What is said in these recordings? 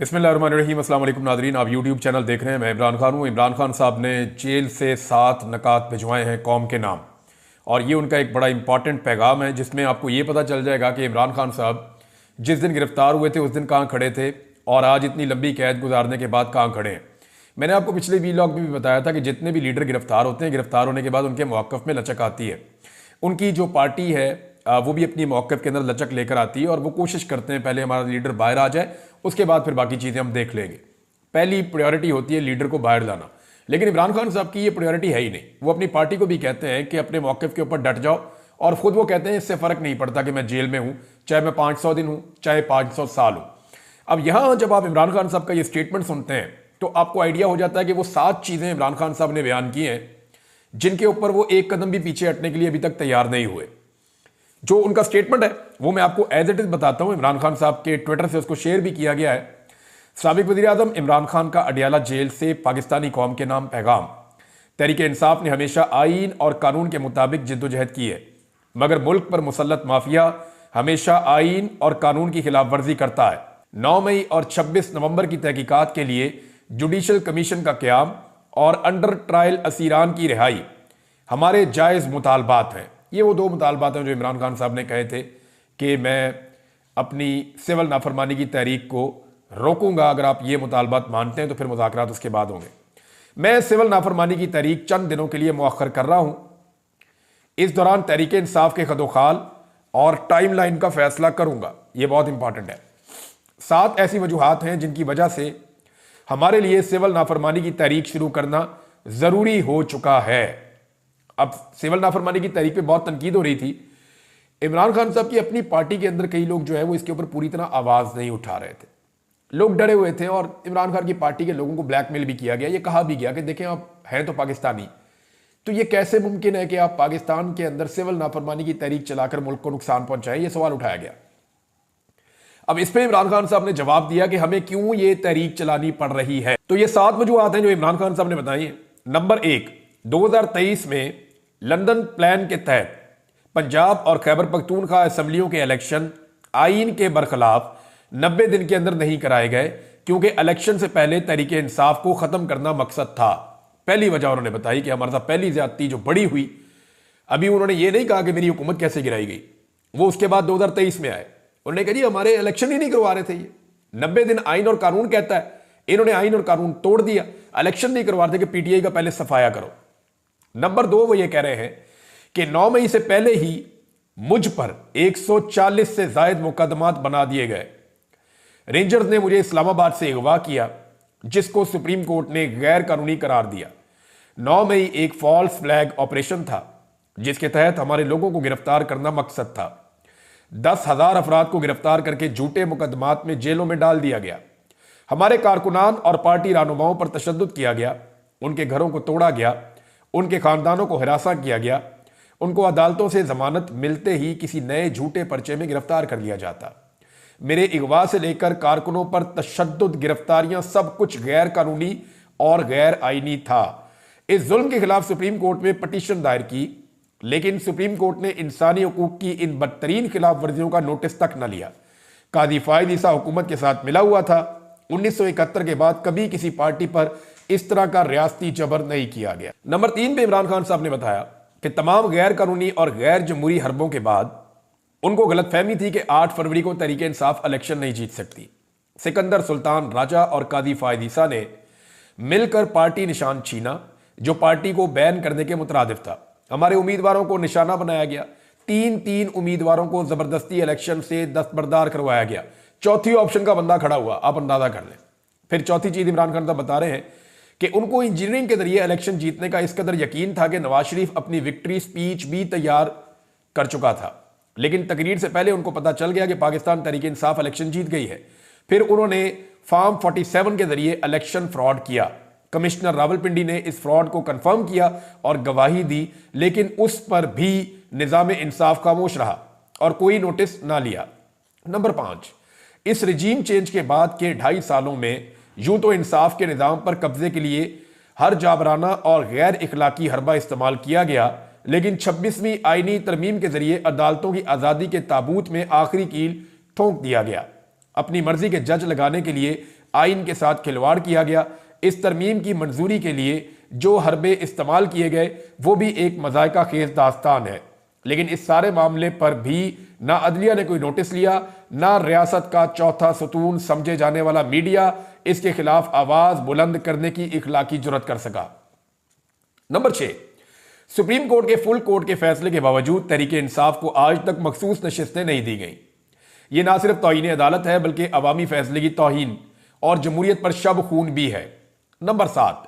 बिस्मिल्लाहिर्रहमानिर्रहीम। अस्सलाम वालेकुम नादरीन, आप यूट्यूब चैनल देख रहे हैं। मैं इमरान खान हूँ। इमरान खान साहब ने जेल से 7 नकात भिजवाए हैं कौम के नाम, और ये उनका एक बड़ा इंपॉर्टेंट पैगाम है जिसमें आपको ये पता चल जाएगा कि इमरान खान साहब जिस दिन गिरफ्तार हुए थे उस दिन कहाँ खड़े थे और आज इतनी लंबी कैद गुजारने के बाद कहाँ खड़े हैं। मैंने आपको पिछले वीलॉग में भी बताया था कि जितने भी लीडर गिरफ्तार होते हैं, गिरफ्तार होने के बाद उनके मौक़िफ़ में लचक आती है। उनकी जो पार्टी है वो भी अपनी मौक़िफ़ के अंदर लचक लेकर आती है और वो कोशिश करते हैं पहले हमारा लीडर बाहर आ जाए, उसके बाद फिर बाकी चीज़ें हम देख लेंगे। पहली प्रायोरिटी होती है लीडर को बाहर लाना, लेकिन इमरान खान साहब की ये प्रायोरिटी है ही नहीं। वो अपनी पार्टी को भी कहते हैं कि अपने मौक़िफ़ के ऊपर डट जाओ, और ख़ुद वो कहते हैं इससे फ़र्क नहीं पड़ता कि मैं जेल में हूँ, चाहे मैं 500 दिन हूँ, चाहे 500 साल हूँ। अब यहाँ जब आप इमरान खान साहब का ये स्टेटमेंट सुनते हैं तो आपको आइडिया हो जाता है कि वो 7 चीज़ें इमरान खान साहब ने बयान की हैं जिनके ऊपर वो एक कदम भी पीछे हटने के लिए अभी तक तैयार नहीं हुए। जो उनका स्टेटमेंट है वो मैं आपको एज इट इज़ बताता हूँ। इमरान खान साहब के ट्विटर से उसको शेयर भी किया गया है। साबिक वज़ीर-ए-आज़म इमरान खान का अडियाला जेल से पाकिस्तानी कौम के नाम पैगाम। तहरीक इंसाफ ने हमेशा आईन और कानून के मुताबिक जिद्दोजहद की है, मगर मुल्क पर मुसल्लत माफिया हमेशा आईन और कानून की खिलाफ वर्जी करता है। 9 मई और 26 नवंबर की तहकीकात के लिए जुडिशल कमीशन का क़याम और अंडर ट्रायल असीरान की रिहाई हमारे जायज़ मुतालबात हैं। ये वो 2 मुतालबात हैं जो इमरान खान साहब ने कहे थे कि मैं अपनी सिविल नाफरमानी की तहरीक को रोकूंगा। अगर आप ये मुतालबात मानते हैं तो फिर मुज़ाकरात उसके बाद होंगे। मैं सिविल नाफरमानी की तहरीक चंद दिनों के लिए मुअख्खर कर रहा हूं। इस दौरान तहरीक इंसाफ के खदोखाल और टाइम लाइन का फैसला करूंगा। यह बहुत इंपॉर्टेंट है। 7 ऐसी वजूहात हैं जिनकी वजह से हमारे लिए सिविल नाफरमानी की तहरीक शुरू करना ज़रूरी हो चुका है। अब सिविल नाफरमानी की तहरीक पे बहुत तनकीद हो रही थी। इमरान खान साहब की अपनी पार्टी के अंदर कई लोग जो है वो इसके ऊपर पूरी तरह आवाज़ नहीं उठा रहे थे। लोग डरे हुए थे और इमरान खान की पार्टी के लोगों को ब्लैकमेल भी किया गया। ये कहा भी गया कि देखें आप हैं तो पाकिस्तानी, तो ये कैसे मुमकिन है कि आप पाकिस्तान के अंदर सिविल नाफरमानी की तहरीक चलाकर मुल्क को नुकसान पहुंचाएं। ये सवाल उठाया गया। अब इस पर इमरान खान साहब ने जवाब दिया कि हमें क्यों ये तहरीक चलानी पड़ रही है। तो ये 7 वजूहात हैं जो इमरान खान साहब ने बताई हैं। नंबर 1, 2023 में लंदन प्लान के तहत पंजाब और खैबर पख्तूनख्वा असम्बलियों के इलेक्शन आईन के बरखिलाफ 90 दिन के अंदर नहीं कराए गए, क्योंकि इलेक्शन से पहले तहरीक इंसाफ को खत्म करना मकसद था। पहली वजह उन्होंने बताई कि हमारे साथ पहली ज्यादती जो बड़ी हुई। अभी उन्होंने ये नहीं कहा कि मेरी हुकूमत कैसे गिराई गई, वो उसके बाद 2023 में आए। उन्होंने कहा जी हमारे इलेक्शन ही नहीं करवा रहे थे, ये 90 दिन आईन और कानून कहता है, इन्होंने आईन और कानून तोड़ दिया, इलेक्शन नहीं करवा रहे थे कि पीटीआई का पहले सफाया करो। नंबर 2, वो ये कह रहे हैं कि 9 मई से पहले ही मुझ पर 140 से जायद मुकदमात बना दिए गए। रेंजर्स ने मुझे इस्लामाबाद से अगवा किया, जिसको सुप्रीम कोर्ट ने गैर कानूनी करार दिया। 9 मई एक फॉल्स फ्लैग ऑपरेशन था जिसके तहत हमारे लोगों को गिरफ्तार करना मकसद था। 10,000 अफराद को गिरफ्तार करके झूठे मुकदमात में जेलों में डाल दिया गया। हमारे कारकुनान और पार्टी रहनुमाओं पर तशद्दुद किया गया, उनके घरों को तोड़ा गया, उनके खानदानों को हिरासा किया गया, उनको अदालतों से जमानत मिलते ही किसी नए झूठे पर्चे में गिरफ्तार कर लिया जाता। मेरे अगवा से लेकर कारकुनों पर तशद्दुद, गिरफ्तारियां, सब कुछ गैर कानूनी और गैर आईनी था। इस जुल्म के खिलाफ सुप्रीम कोर्ट में पटिशन दायर की, लेकिन सुप्रीम कोर्ट ने इंसानी हकूक की इन बदतरीन खिलाफ वर्जियों का नोटिस तक न लिया। कादी फायद ईसा हुकूमत के साथ मिला हुआ था। 1971 के बाद कभी किसी पार्टी पर इस तरह का रियासती जबर नहीं किया गया। नंबर 3 पे इमरान खान साहब ने बताया कि तमाम गैर कानूनी और गैर जमहूरी हरबों के बाद उनको गलतफहमी थी कि 8 फरवरी को तहरीक इंसाफ इलेक्शन नहीं जीत सकती। सिकंदर सुल्तान राजा और कादी फायद ईसा ने मिलकर पार्टी निशान छीना, जो पार्टी को बैन करने के मुतरादिफ था। हमारे उम्मीदवारों को निशाना बनाया गया। 3 उम्मीदवारों को जबरदस्ती इलेक्शन से दस्तबरदार करवाया गया। चौथी ऑप्शन का बंदा खड़ा हुआ, आप अंदाजा कर लें। फिर चौथी चीज इमरान खान साहब बता रहे हैं कि उनको इंजीनियरिंग के जरिए इलेक्शन जीतने का इस कदर यकीन था कि नवाज शरीफ अपनी विक्ट्री स्पीच भी तैयार कर चुका था, लेकिन तकरीर से पहले उनको पता चल गया कि पाकिस्तान तहरीक इंसाफ इलेक्शन जीत गई है। फिर उन्होंने फॉर्म 47 के जरिए इलेक्शन फ्रॉड किया। कमिश्नर रावलपिंडी ने इस फ्रॉड को कंफर्म किया और गवाही दी, लेकिन उस पर भी निजाम इंसाफ खामोश रहा और कोई नोटिस ना लिया। नंबर 5, इस रजीम चेंज के बाद के 2.5 सालों में यूं तो इंसाफ के निज़ाम पर कब्जे के लिए हर जाबराना और गैर इखलाकी हरबा इस्तेमाल किया गया, लेकिन 26वीं आईनी तरमीम के जरिए अदालतों की आज़ादी के ताबूत में आखिरी कील ठोंक दिया गया। अपनी मर्जी के जज लगाने के लिए आइन के साथ खिलवाड़ किया गया। इस तरमीम की मंजूरी के लिए जो हरबे इस्तेमाल किए गए वो भी एक मजायका खेज दास्तान है। लेकिन इस सारे मामले पर भी ना अदलिया ने कोई नोटिस लिया, ना रियासत का चौथा सतून समझे जाने वाला मीडिया इसके खिलाफ आवाज बुलंद करने की इखलाकी जुर्रत कर सका। नंबर 6, सुप्रीम कोर्ट के फुल कोर्ट के फैसले के बावजूद तहरीक इंसाफ को आज तक मखसूस नशिस्तें नहीं दी गई। यह ना सिर्फ तौहीन अदालत है बल्कि अवामी फैसले की तौहीन और जमहूरियत पर शब खून भी है। नंबर 7,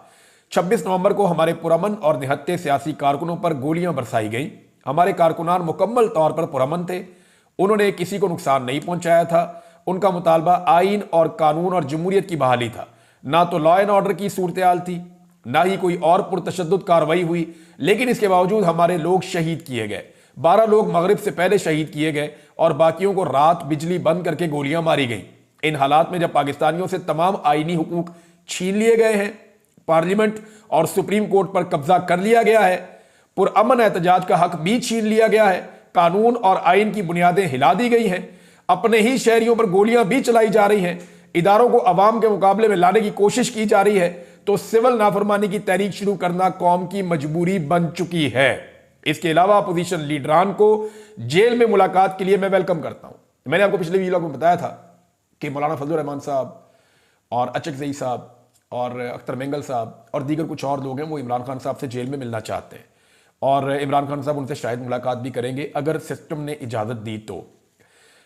26 नवंबर को हमारे पुरअमन और निहत्ते सियासी कारकुनों पर गोलियां बरसाई गईं। हमारे कारकुनान मुकम्मल तौर पर पुरअमन थे, उन्होंने किसी को नुकसान नहीं पहुंचाया था। उनका मुतालबा आइन और कानून और जमहूरियत की बहाली था, ना तो लॉ एंड ऑर्डर की सूरत हाल थी, ना ही कोई और पुरतशद्दुद कार्रवाई हुई। लेकिन इसके बावजूद हमारे लोग शहीद किए गए। 12 लोग मगरिब से पहले शहीद किए गए और बाकियों को रात बिजली बंद करके गोलियां मारी गई। इन हालात में जब पाकिस्तानियों से तमाम आईनी हुकूक छीन लिए गए हैं, पार्लियामेंट और सुप्रीम कोर्ट पर कब्जा कर लिया गया है, पुरअमन एहतजाज का हक भी छीन लिया गया है, कानून और आइन की बुनियादें हिला दी गई हैं, अपने ही शहरियों पर गोलियां भी चलाई जा रही हैं, इदारों को अवाम के मुकाबले में लाने की कोशिश की जा रही है, तो सिविल नाफरमानी की तहरीक शुरू करना कौम की मजबूरी बन चुकी है। इसके अलावा अपोजिशन लीडरान को जेल में मुलाकात के लिए मैं वेलकम करता हूं। मैंने आपको पिछले वीडियो में बताया था कि मौलाना फजलुर रहमान साहब और अचक ज़ई साहब और अख्तर मेंगल साहब और दीगर कुछ और लोग हैं, वो इमरान खान साहब से जेल में मिलना चाहते हैं और इमरान खान साहब उनसे शायद मुलाकात भी करेंगे अगर सिस्टम ने इजाज़त दी तो।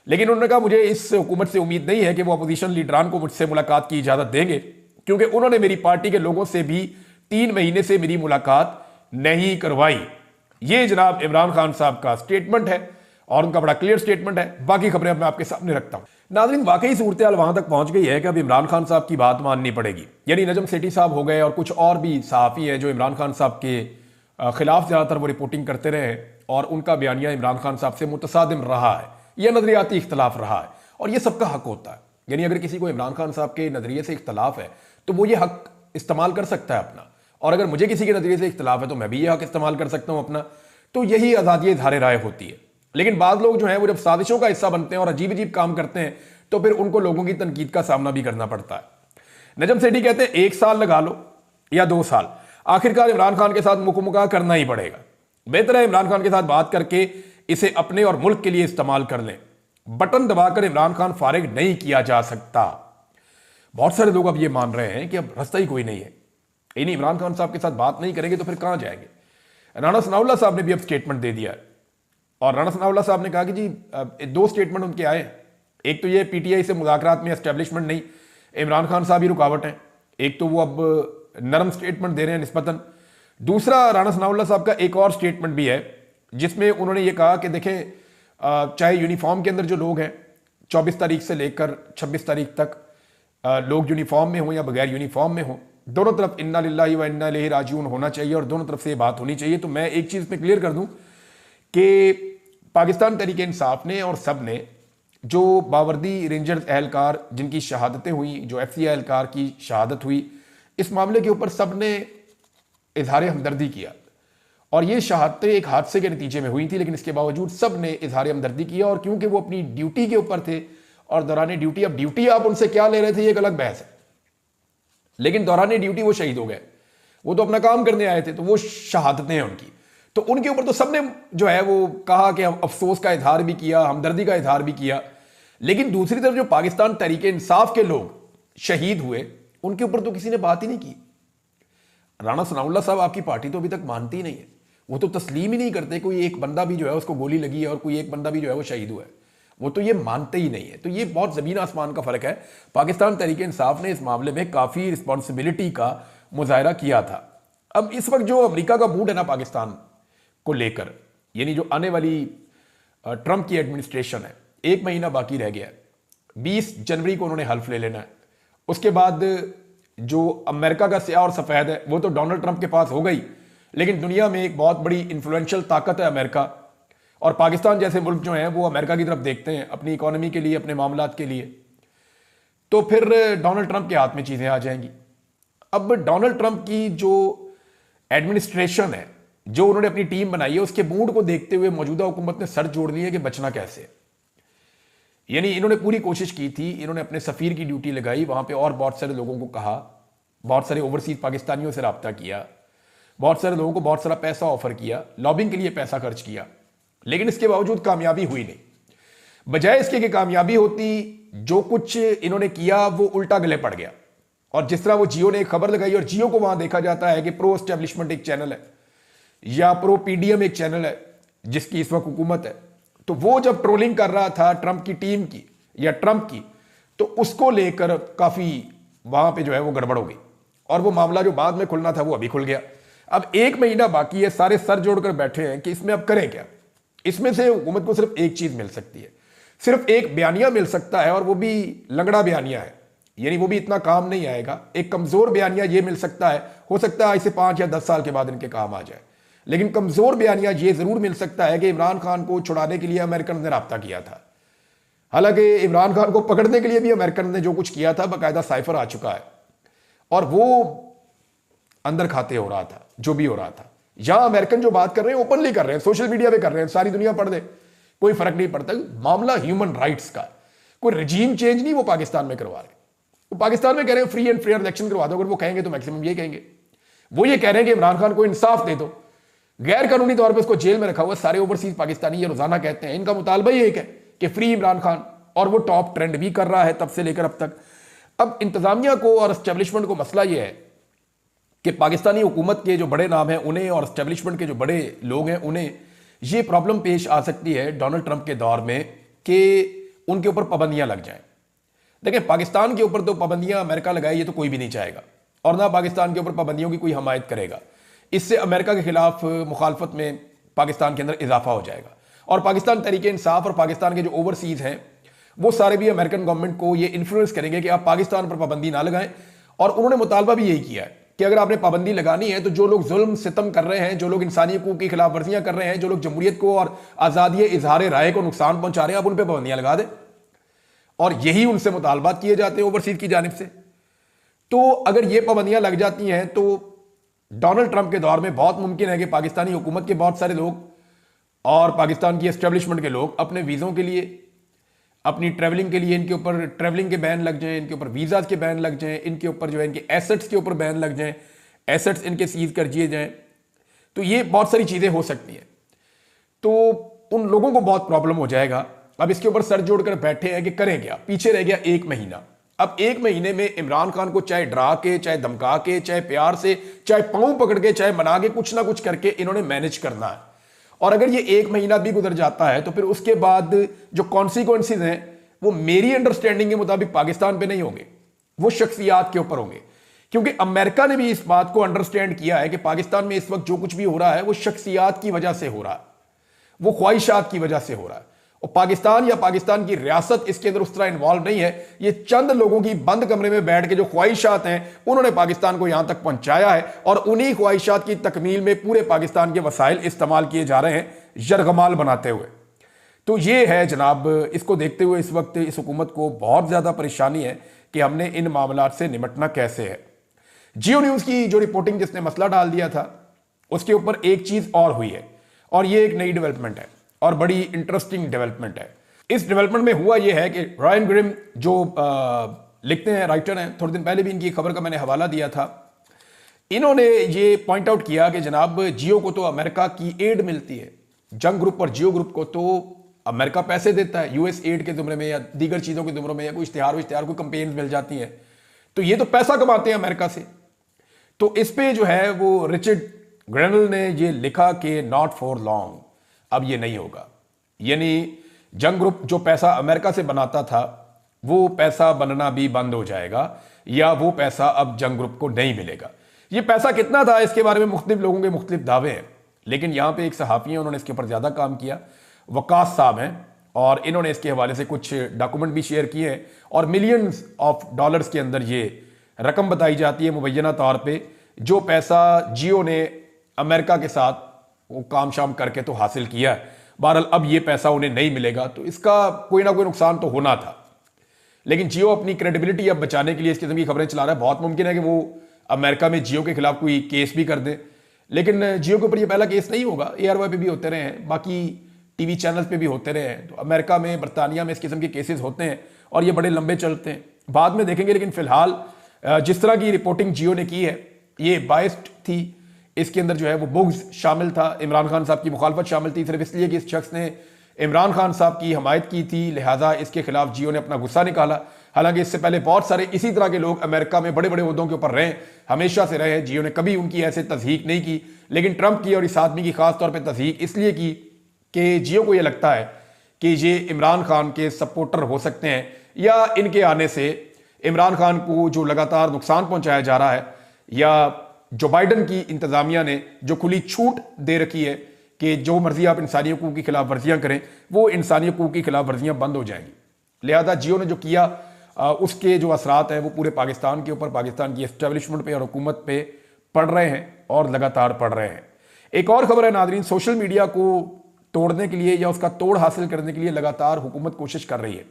लेकिन उन्होंने कहा मुझे इस हुकूमत से उम्मीद नहीं है कि वो अपोजिशन लीडरान को मुझसे मुलाकात की इजाज़त देंगे, क्योंकि उन्होंने मेरी पार्टी के लोगों से भी 3 महीने से मेरी मुलाकात नहीं करवाई। ये जनाब इमरान खान साहब का स्टेटमेंट है और उनका बड़ा क्लियर स्टेटमेंट है। बाकी खबरें मैं आपके सामने रखता हूं। नाज़रीन, वाकई सूरत हाल वहां तक पहुंच गई है कि अब इमरान खान साहब की बात माननी पड़ेगी। यानी नजम सेठी साहब हो गए और कुछ और भी सहाफ़ी हैं जो इमरान खान साहब के खिलाफ ज़्यादातर वो रिपोर्टिंग करते रहे और उनका बयानिया इमरान खान साहब से मुतसादिम रहा है, यह नजरियाती इख्तलाफ रहा है और यह सबका हक होता है। यानी अगर किसी को इमरान खान साहब के नजरिए से इख्तलाफ है तो वो ये हक इस्तेमाल कर सकता है अपना, और अगर मुझे किसी के नजरिए से इख्तलाफ है तो मैं भी ये हक इस्तेमाल कर सकता हूं अपना। तो यही आज़ादी इज़हार राय होती है। लेकिन बाद लोग जो है वो जब साजिशों का हिस्सा बनते हैं और अजीब अजीब काम करते हैं तो फिर उनको लोगों की तनकीद का सामना भी करना पड़ता है। नजम सेठी कहते हैं 1 साल लगा लो या 2 साल, आखिरकार इमरान खान के साथ मुकम्मल करना ही पड़ेगा। बेहतर है इमरान खान के साथ बात करके इसे अपने और मुल्क के लिए इस्तेमाल कर लें। बटन दबाकर इमरान खान फारिग नहीं किया जा सकता। बहुत सारे लोग अब ये मान रहे हैं कि अब रास्ता ही कोई नहीं है, यानी इमरान खान साहब के साथ बात नहीं करेंगे तो फिर कहां जाएंगे। राणा सनाउल्लाह साहब ने भी अब स्टेटमेंट दे दिया है और राणा सनाउल्लाह साहब ने कहा कि जी 2 स्टेटमेंट उनके आए। एक तो ये पीटीआई से मुज़ाकरात में एस्टेब्लिशमेंट नहीं, इमरान खान साहब ही रुकावट हैं। एक तो वो अब नरम स्टेटमेंट दे रहे हैं निस्बतन। दूसरा राणा सनाउल्लाह साहब का एक और स्टेटमेंट भी है जिसमें उन्होंने ये कहा कि देखें, चाहे यूनिफॉर्म के अंदर जो लोग हैं 24 तारीख से लेकर 26 तारीख तक लोग यूनिफॉर्म में हों या बगैर यूनिफॉर्म में हों, दोनों तरफ इन्ना लिल्लाहि व इन्ना इलैहि राजिऊन होना चाहिए और दोनों तरफ से ये बात होनी चाहिए। तो मैं एक चीज़ पे क्लियर कर दूं कि पाकिस्तान तहरीक इंसाफ ने और सब ने जो बावर्दी रेंजर्स एहलकार जिनकी शहादतें हुई, जो एफसी एहलकार की शहादत हुई, इस मामले के ऊपर सब ने इजहार हमदर्दी किया और ये शहादतें एक हादसे के नतीजे में हुई थी, लेकिन इसके बावजूद सब ने इजहार हमदर्दी किया। और क्योंकि वो अपनी ड्यूटी के ऊपर थे और दौरान ड्यूटी, अब ड्यूटी आप उनसे क्या ले रहे थे ये एक अलग बहस है, लेकिन दौरान ड्यूटी वो शहीद हो गए। वो तो अपना काम करने आए थे, तो वो शहादतें हैं उनकी, तो उनके ऊपर तो सबने जो है वो कहा कि अफसोस का इजहार भी किया, हमदर्दी का इजहार भी किया। लेकिन दूसरी तरफ जो पाकिस्तान तहरीक इंसाफ के लोग शहीद हुए उनके ऊपर तो किसी ने बात ही नहीं की। राणा सनाउल्लाह साहब आपकी पार्टी तो अभी तक मानती नहीं है, वो तो तस्लीम ही नहीं करते कोई एक बंदा भी जो है उसको गोली लगी है और कोई एक बंदा भी जो है वो शहीद हुआ है, वो तो ये मानते ही नहीं है। तो ये बहुत ज़मीन आसमान का फ़र्क है। पाकिस्तान तहरीक इंसाफ ने इस मामले में काफ़ी रिस्पॉन्सिबिलिटी का मुजाहरा किया था। अब इस वक्त जो अमेरिका का मूड है ना पाकिस्तान को लेकर, यानी जो आने वाली ट्रंप की एडमिनिस्ट्रेशन है, 1 महीना बाकी रह गया है, 20 जनवरी को उन्होंने हल्फ ले लेना है। उसके बाद जो अमेरिका का स्याह और सफ़ेद है वो तो डोनाल्ड ट्रंप के पास हो गई, लेकिन दुनिया में एक बहुत बड़ी इन्फ्लुएंशियल ताकत है अमेरिका, और पाकिस्तान जैसे मुल्क जो हैं वो अमेरिका की तरफ देखते हैं अपनी इकोनॉमी के लिए, अपने मामलात के लिए। तो फिर डोनाल्ड ट्रंप के हाथ में चीज़ें आ जाएंगी। अब डोनाल्ड ट्रंप की जो एडमिनिस्ट्रेशन है, जो उन्होंने अपनी टीम बनाई है, उसके मूड को देखते हुए मौजूदा हुकूमत ने सर जोड़ लिए कि बचना कैसे। यानी इन्होंने पूरी कोशिश की थी, इन्होंने अपने सफ़ीर की ड्यूटी लगाई वहाँ पे और बहुत सारे लोगों को कहा, बहुत सारे ओवरसीज पाकिस्तानियों से रब्ता किया, बहुत सारे लोगों को बहुत सारा पैसा ऑफर किया, लॉबिंग के लिए पैसा खर्च किया, लेकिन इसके बावजूद कामयाबी हुई नहीं। बजाय इसके कि कामयाबी होती, जो कुछ इन्होंने किया वो उल्टा गले पड़ गया। और जिस तरह वो जियो ने एक खबर लगाई और जियो को वहां देखा जाता है कि प्रो एस्टेब्लिशमेंट एक चैनल है या प्रो पीडीएम एक चैनल है जिसकी इस वक्त हुकूमत है, तो वो जब ट्रोलिंग कर रहा था ट्रंप की टीम की या ट्रंप की, तो उसको लेकर काफी वहां पे जो है वो गड़बड़ हो गई और वो मामला जो बाद में खुलना था वो अभी खुल गया। अब 1 महीना बाकी है, सारे सर जोड़कर बैठे हैं कि इसमें अब करें क्या। इसमें से हुकूमत को सिर्फ एक चीज मिल सकती है, सिर्फ एक बयानिया मिल सकता है, और वो भी लंगड़ा बयानिया है, यानी वो भी इतना काम नहीं आएगा। एक कमजोर बयानिया ये मिल सकता है, हो सकता है इसे 5 या 10 साल के बाद इनके काम आ जाए, लेकिन कमजोर बयानिया ये जरूर मिल सकता है कि इमरान खान को छुड़ाने के लिए अमेरिकन ने राब्ता किया था। हालांकि इमरान खान को पकड़ने के लिए भी अमेरिकन ने जो कुछ किया था बाकायदा साइफर आ चुका है और वो अंदर खाते हो रहा था जो भी हो रहा था। यहां अमेरिकन जो बात कर रहे हैं ओपनली कर रहे हैं, सोशल मीडिया पे कर रहे हैं, सारी दुनिया पढ़ दे, कोई फर्क नहीं पड़ता। मामला ह्यूमन राइट्स का, कोई रजीम चेंज नहीं वो पाकिस्तान में करवा रहे। वो पाकिस्तान में कह रहे हैं फ्री एंड फेयर इलेक्शन करवा दो, अगर वो कहेंगे तो मैक्सिमम ये कहेंगे। वो ये कह रहे हैं कि इमरान खान को इंसाफ दे दो, गैर कानूनी तौर पर उसको जेल में रखा हुआ। सारे ओवरसीज पाकिस्तानी ये रोजाना कहते हैं, इनका मुतालबा ही एक है कि फ्री इमरान खान, और वो टॉप ट्रेंड भी कर रहा है तब से लेकर अब तक। अब इंतजामिया को और एस्टेब्लिशमेंट को मसला यह है कि पाकिस्तानी हुकूमत के जो बड़े नाम हैं उन्हें और एस्टेब्लिशमेंट के जो बड़े लोग हैं उन्हें ये प्रॉब्लम पेश आ सकती है डोनाल्ड ट्रंप के दौर में कि उनके ऊपर पाबंदियां लग जाएं। देखिए, पाकिस्तान के ऊपर तो पाबंदियां अमेरिका लगाए ये तो कोई भी नहीं चाहेगा, और ना पाकिस्तान के ऊपर पाबंदियों की कोई हमायत करेगा। इससे अमेरिका के खिलाफ मुखालफत में पाकिस्तान के अंदर इजाफा हो जाएगा, और पाकिस्तान तरीके इंसाफ और पाकिस्तान के जो ओवरसीज हैं वो सारे भी अमेरिकन गवर्नमेंट को ये इन्फ्लुएंस करेंगे कि आप पाकिस्तान पर पाबंदी ना लगाएं। और उन्होंने मुतालबा भी यही किया है कि अगर आपने पाबंदी लगानी है तो जो लोग जुल्म सितम कर रहे हैं, जो लोग इंसानी हकूक की खिलाफ वर्जियां कर रहे हैं, जो लोग जमहूरियत को और आज़ादी इजहार राय को नुकसान पहुंचा रहे हैं, आप उन पर पाबंदियां लगा दें। और यही उनसे मुतालबात किए जाते हैं ओवरसीज की जानिब से। तो अगर ये पाबंदियां लग जाती हैं तो डोनाल्ड ट्रंप के दौर में बहुत मुमकिन है कि पाकिस्तानी हुकूमत के बहुत सारे लोग और पाकिस्तान की एस्टेब्लिशमेंट के लोग अपने वीज़ों के लिए, अपनी ट्रैवलिंग के लिए, इनके ऊपर ट्रैवलिंग के बैन लग जाएं, इनके ऊपर वीज़ाज के बैन लग जाएं, इनके ऊपर जो है इनके एसेट्स के ऊपर बैन लग जाएं, एसेट्स इनके सीज कर दिए जाएं। तो ये बहुत सारी चीज़ें हो सकती हैं, तो उन लोगों को बहुत प्रॉब्लम हो जाएगा। अब इसके ऊपर सर जोड़कर बैठे हैं कि करें क्या। पीछे रह गया 1 महीना। अब 1 महीने में इमरान खान को चाहे डरा के, चाहे धमका के, चाहे प्यार से, चाहे पांव पकड़ के, चाहे मना के, कुछ ना कुछ करके इन्होंने मैनेज करना है। और अगर ये 1 महीना भी गुजर जाता है तो फिर उसके बाद जो कॉन्सिक्वेंसेज हैं वो मेरी अंडरस्टैंडिंग के मुताबिक पाकिस्तान पे नहीं होंगे, वो शख्सियात के ऊपर होंगे। क्योंकि अमेरिका ने भी इस बात को अंडरस्टैंड किया है कि पाकिस्तान में इस वक्त जो कुछ भी हो रहा है वो शख्सियात की वजह से हो रहा है, वो ख्वाहिशात की वजह से हो रहा है। और पाकिस्तान या पाकिस्तान की रियासत इसके अंदर उस तरह इन्वॉल्व नहीं है। ये चंद लोगों की बंद कमरे में बैठ के जो ख्वाहिशात हैं उन्होंने पाकिस्तान को यहां तक पहुंचाया है, और उन्हीं ख्वाहिशात की तकमील में पूरे पाकिस्तान के वसाइल इस्तेमाल किए जा रहे हैं यरगमाल बनाते हुए। तो ये है जनाब, इसको देखते हुए इस वक्त इस हुकूमत को बहुत ज़्यादा परेशानी है कि हमने इन मामलात से निपटना कैसे है। जियो न्यूज़ की जो रिपोर्टिंग जिसने मसला डाल दिया था उसके ऊपर एक चीज़ और हुई है, और ये एक नई डेवलपमेंट है और बड़ी इंटरेस्टिंग डेवलपमेंट है। इस डेवलपमेंट में हुआ यह है कि रायन ग्रिम जो लिखते हैं, राइटर हैं, थोड़े दिन पहले भी इनकी खबर का मैंने हवाला दिया था, इन्होंने ये पॉइंट आउट किया कि जनाब जियो को तो अमेरिका की एड मिलती है, जंग ग्रुप और जियो ग्रुप को तो अमेरिका पैसे देता है यूएस एड के जुमरे में या दीगर चीज़ों के जुमरों में, या कोई इश्तिहार कोई कंपेन्स मिल जाती हैं, तो ये तो पैसा कमाते हैं अमेरिका से। तो इस पे जो है वो रिचर्ड ग्रेनल ने ये लिखा कि नॉट फॉर लॉन्ग, अब ये नहीं होगा। यानी जंग ग्रुप जो पैसा अमेरिका से बनाता था वो पैसा बनना भी बंद हो जाएगा, या वो पैसा अब जंग ग्रुप को नहीं मिलेगा। ये पैसा कितना था इसके बारे में मुख्तलिफ लोगों के मुख्तलिफ दावे हैं, लेकिन यहां पे एक सहाफ़ी हैं, उन्होंने इसके ऊपर ज़्यादा काम किया, वकास साहब हैं, और इन्होंने इसके हवाले से कुछ डॉक्यूमेंट भी शेयर किए हैं, और मिलियंस ऑफ डॉलर्स के अंदर ये रकम बताई जाती है मुबैना तौर पे, जो पैसा जियो ने अमेरिका के साथ वो काम शाम करके तो हासिल किया है। बहरहाल अब ये पैसा उन्हें नहीं मिलेगा, तो इसका कोई ना कोई नुकसान तो होना था। लेकिन जियो अपनी क्रेडिबिलिटी अब बचाने के लिए इस किस्म की खबरें चला रहा है। बहुत मुमकिन है कि वो अमेरिका में जियो के खिलाफ कोई केस भी कर दे, लेकिन जियो के ऊपर ये पहला केस नहीं होगा, ARY पे भी होते रहे हैं, बाकी टीवी चैनल्स पे भी होते रहे हैं। तो अमेरिका में, बरतानिया में इस किस्म के केसेस होते हैं और ये बड़े लंबे चलते हैं, बाद में देखेंगे। लेकिन फिलहाल जिस तरह की रिपोर्टिंग जियो ने की है ये बायस्ड थी। इसके अंदर जो है वो बुग्ज शामिल था, इमरान खान साहब की मुखालफत शामिल थी, सिर्फ इसलिए कि इस शख्स ने इमरान खान साहब की हमायत की थी, लिहाजा इसके खिलाफ जियो ने अपना गुस्सा निकाला। हालांकि इससे पहले बहुत सारे इसी तरह के लोग अमेरिका में बड़े बड़े ओहदों के ऊपर रहे, हमेशा से रहे। जियो ने कभी उनकी ऐसे तस्दीक नहीं की, लेकिन ट्रंप की और इस आदमी की खास तौर पर तस्दीक इसलिए की कि जियो को यह लगता है कि ये इमरान खान के सपोर्टर हो सकते हैं, या इनके आने से इमरान खान को जो लगातार नुकसान पहुंचाया जा रहा है, या जो बाइडन की इंतजामिया ने जो खुली छूट दे रखी है कि जो मर्जी आप इंसानी हकूक की खिलाफ वर्जियां करें, वो इंसानी हकूक की खिलाफ वर्जियां बंद हो जाएंगी। लिहाजा जियो ने जो किया उसके जो असरात हैं वो पूरे पाकिस्तान के ऊपर, पाकिस्तान की एस्टेब्लिशमेंट पे और हुकूमत पे पड़ रहे हैं और लगातार पड़ रहे हैं। एक और खबर है नाजरीन, सोशल मीडिया को तोड़ने के लिए या उसका तोड़ हासिल करने के लिए लगातार हुकूमत कोशिश कर रही है।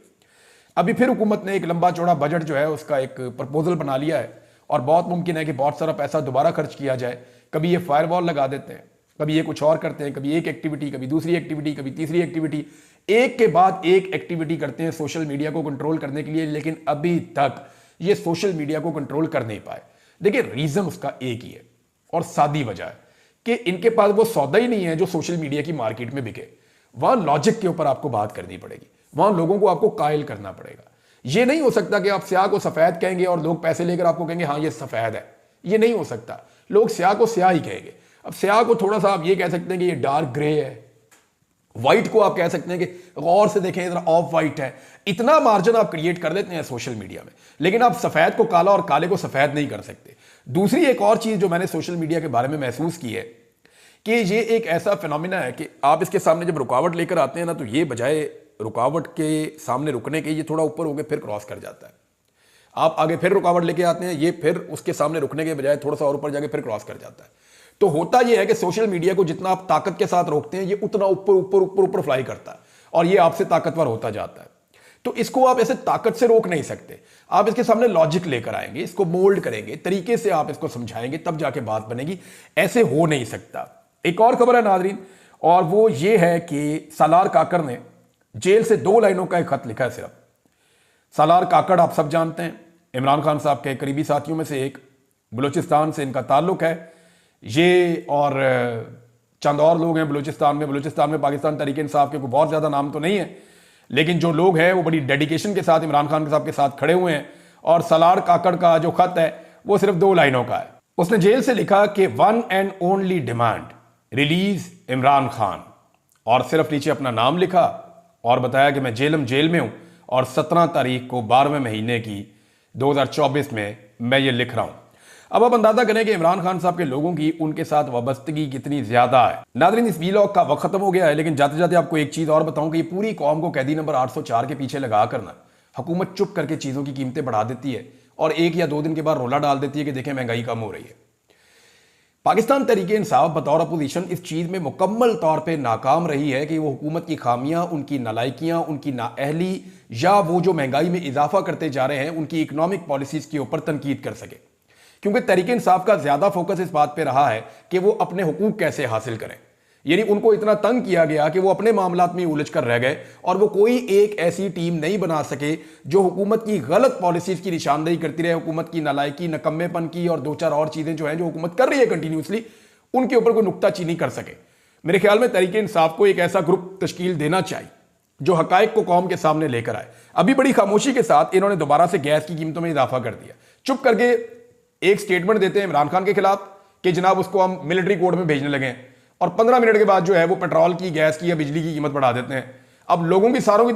अभी फिर हुकूमत ने एक लंबा चौड़ा बजट जो है उसका एक प्रपोजल बना लिया है और बहुत मुमकिन है कि बहुत सारा पैसा दोबारा खर्च किया जाए। कभी ये फायरवॉल लगा देते हैं, कभी ये कुछ और करते हैं, कभी एक एक्टिविटी, कभी दूसरी एक्टिविटी, कभी तीसरी एक्टिविटी, एक के बाद एक एक्टिविटी करते हैं सोशल मीडिया को कंट्रोल करने के लिए। लेकिन अभी तक ये सोशल मीडिया को कंट्रोल कर नहीं पाए। देखिए रीजन उसका एक ही है और सादी वजह है कि इनके पास वो सौदा ही नहीं है जो सोशल मीडिया की मार्केट में बिके। वहां लॉजिक के ऊपर आपको बात करनी पड़ेगी, वहां लोगों को आपको कायल करना पड़ेगा। ये नहीं हो सकता कि आप स्याह को सफेद कहेंगे और लोग पैसे लेकर आपको कहेंगे हाँ ये सफेद है। ये नहीं हो सकता। लोग स्याह को स्याह ही कहेंगे। अब स्याह को थोड़ा सा आप ये कह सकते हैं कि ये डार्क ग्रे है, व्हाइट को आप कह सकते हैं कि गौर से देखें इतना ऑफ व्हाइट है। इतना मार्जिन आप क्रिएट कर देते हैं सोशल मीडिया में, लेकिन आप सफेद को काला और काले को सफेद नहीं कर सकते। दूसरी एक और चीज जो मैंने सोशल मीडिया के बारे में महसूस की है कि ये एक ऐसा फिनोमिना है कि आप इसके सामने जब रुकावट लेकर आते हैं ना, तो ये बजाय रुकावट के सामने रुकने के ये थोड़ा ऊपर होकर फिर क्रॉस कर जाता है। आप आगे फिर रुकावट लेके आते हैं, ये फिर उसके सामने रुकने के बजाय थोड़ा सा और ऊपर जाके फिर क्रॉस कर जाता है। तो होता यह है कि सोशल मीडिया को जितना आप ताकत के साथ रोकते हैं ये उतना ऊपर ऊपर ऊपर ऊपर फ्लाई करता है और ये आपसे ताकतवर होता जाता है। तो इसको आप ऐसे ताकत से रोक नहीं सकते। आप इसके सामने लॉजिक लेकर आएंगे, इसको मोल्ड करेंगे, तरीके से आप इसको समझाएंगे, तब जाके बात बनेगी। ऐसे हो नहीं सकता। एक और खबर है नाजरीन, और वो ये है कि सालार काकड़ ने जेल से 2 लाइनों का एक खत लिखा है सिर्फ। सालार काकड़ आप सब जानते हैं, इमरान खान साहब के करीबी साथियों में से एक, बलूचिस्तान से इनका ताल्लुक है। ये और चंद और लोग हैं बलूचिस्तान में पाकिस्तान तहरीक इंसाफ के कोई बहुत ज्यादा नाम तो नहीं है, लेकिन जो लोग हैं वो बड़ी डेडिकेशन के साथ इमरान खान साहब के साथ खड़े हुए हैं। और सालार काकड़ का जो खत है वो सिर्फ 2 लाइनों का है। उसने जेल से लिखा कि 1 and only demand, release Imran Khan, और सिर्फ नीचे अपना नाम लिखा और बताया कि मैं जेल में हूं और 17 तारीख को 12वें महीने की 2024 में मैं ये लिख रहा हूं। अब आप अंदाजा करें कि इमरान खान साहब के लोगों की उनके साथ वाबस्तगी कितनी ज्यादा है। नाज़रीन इस वीलॉग का वक्त खत्म हो गया है, लेकिन जाते जाते आपको एक चीज और बताऊं कि ये पूरी कौम को कैदी नंबर 804 के पीछे लगा करना हुकूमत चुप करके चीजों की कीमतें बढ़ा देती है और 1 या 2 दिन के बाद रोला डाल देती है कि देखें महंगाई कम हो रही है। पाकिस्तान तहरीक इंसाफ बतौर अपोजिशन इस चीज में मुकम्मल तौर पर नाकाम रही है कि वो हुकूमत की खामियां, उनकी नालायकियां, उनकी नाअहली या वो जो महंगाई में इजाफा करते जा रहे हैं उनकी इकोनॉमिक पॉलिसीज के ऊपर तनकीद कर सके। क्योंकि तहरीक इंसाफ का ज्यादा फोकस इस बात पे रहा है कि वो अपने हुकूक कैसे हासिल करें। यानी उनको इतना तंग किया गया कि वो अपने मामलात में उलझ कर रह गए और वो कोई एक ऐसी टीम नहीं बना सके जो हुकूमत की गलत पॉलिसीज की निशानदेही करती रहे, हुकूमत की नालायकी, नकम्मेपन की और 2-4 और चीजें जो हैं जो हुकूमत कर रही है कंटिन्यूसली, उनके ऊपर कोई नुक्ताचीनी कर सके। मेरे ख्याल में तहरीक इंसाफ को एक ऐसा ग्रुप तश्कील देना चाहिए जो हकायक को कौम के सामने लेकर आए। अभी बड़ी खामोशी के साथ इन्होंने दोबारा से गैस की कीमतों में इजाफा कर दिया। चुप करके एक स्टेटमेंट देते हैं इमरान खान के खिलाफ कि जनाब उसको हम मिलिट्री कोर्ट में भेजने लगे हैं और 15 मिनट के बाद जो है वो पेट्रोल की, गैस की या बिजली की कीमत बढ़ा देते हैं। अब लोगों की सारों की